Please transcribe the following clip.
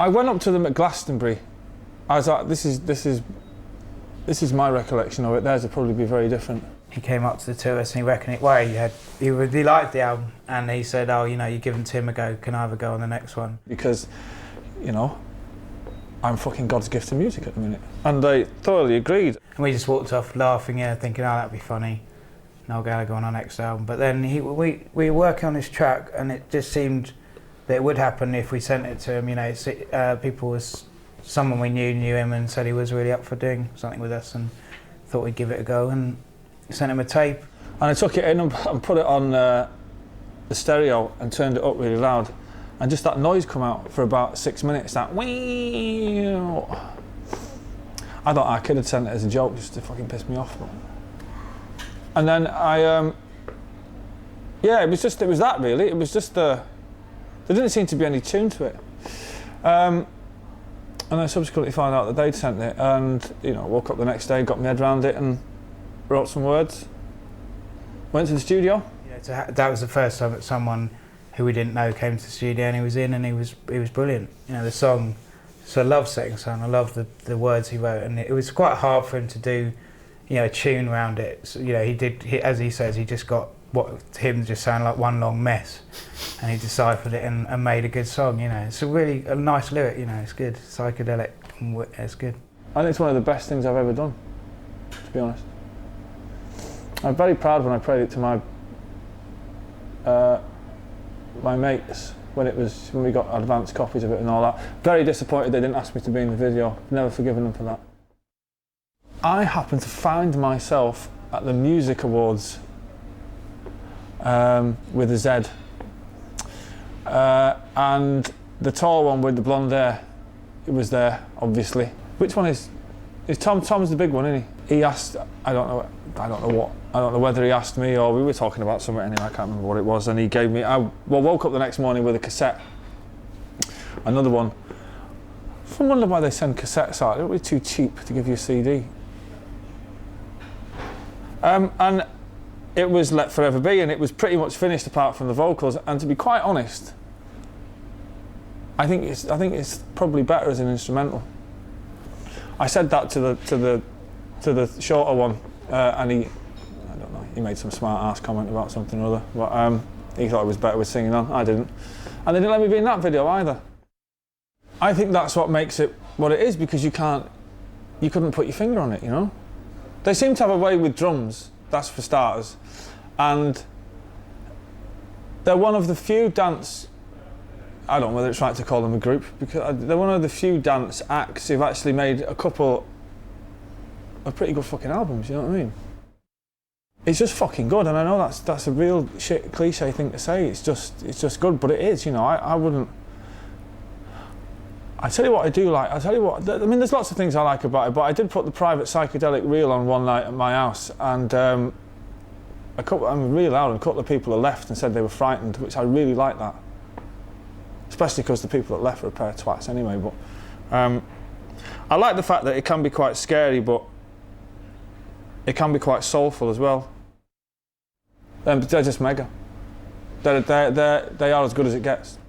I went up to them at Glastonbury. I was like, this is my recollection of it. Theirs would probably be very different. He came up to the two of us and he reckoned it. Well, he liked the album, and he said, "Oh, you know, you're giving Tim a go. Can I have a go on the next one?" Because, you know, I'm fucking God's gift to music at the minute, and they thoroughly agreed. And we just walked off laughing, thinking, "Oh, that'd be funny. Noel Gallagher on our next album." But then we were working on this track, and it just seemed that it would happen if we sent it to him. You know, someone we knew him and said he was really up for doing something with us, and thought we'd give it a go, and sent him a tape. And I took it in and put it on the stereo and turned it up really loud, and just that noise come out for about 6 minutes. That wee. I thought our kid had sent it as a joke just to fucking piss me off. And then it was that really. It was just there didn't seem to be any tune to it. And I subsequently found out that they'd sent it, and you know, woke up the next day, got my head around it, and wrote some words. Went to the studio. Yeah, that was the first time that someone who we didn't know came to the studio, and he was in, and he was brilliant. You know, the song, it's a love-setting song. I love the words he wrote, and it was quite hard for him to do, you know, a tune around it. So, you know, as he says, he just got what to him just sounded like one long mess, and he deciphered it and made a good song. You know, it's a nice lyric. You know, it's good, psychedelic, and it's good. I think it's one of the best things I've ever done, to be honest. I'm very proud when I played it to my mates when we got advanced copies of it and all that. Very disappointed they didn't ask me to be in the video. Never forgiven them for that. I happened to find myself at the Music Awards with a Z, and the tall one with the blonde hair, it was there obviously. Which one is Tom's the big one, isn't he? He asked, I don't know whether he asked me or we were talking about something anyway, I can't remember what it was, and he gave me, woke up the next morning with a cassette, another one. I wonder why they send cassettes out. It would be too cheap to give you a CD. And it was Let Forever Be, and it was pretty much finished apart from the vocals, and to be quite honest, I think it's probably better as an instrumental. I said that to the shorter one, and I don't know, he made some smart ass comment about something or other, but he thought it was better with singing on. I didn't, and they didn't let me be in that video either. I think that's what makes it what it is, because you couldn't put your finger on it, you know. They seem to have a way with drums, that's for starters, and they're one of the few dance, I don't know whether it's right to call them a group, because they're one of the few dance acts who've actually made a couple of pretty good fucking albums, you know what I mean? It's just fucking good, and I know that's a real shit cliche thing to say, it's just good, but it is, you know. I tell you what I do like, I mean, there's lots of things I like about it, but I did put the private psychedelic reel on one night at my house, and I'm really loud, and a couple of people have left and said they were frightened, which I really like that. Especially because the people that left were a pair of twats anyway, but I like the fact that it can be quite scary, but it can be quite soulful as well. They're just mega. They are as good as it gets.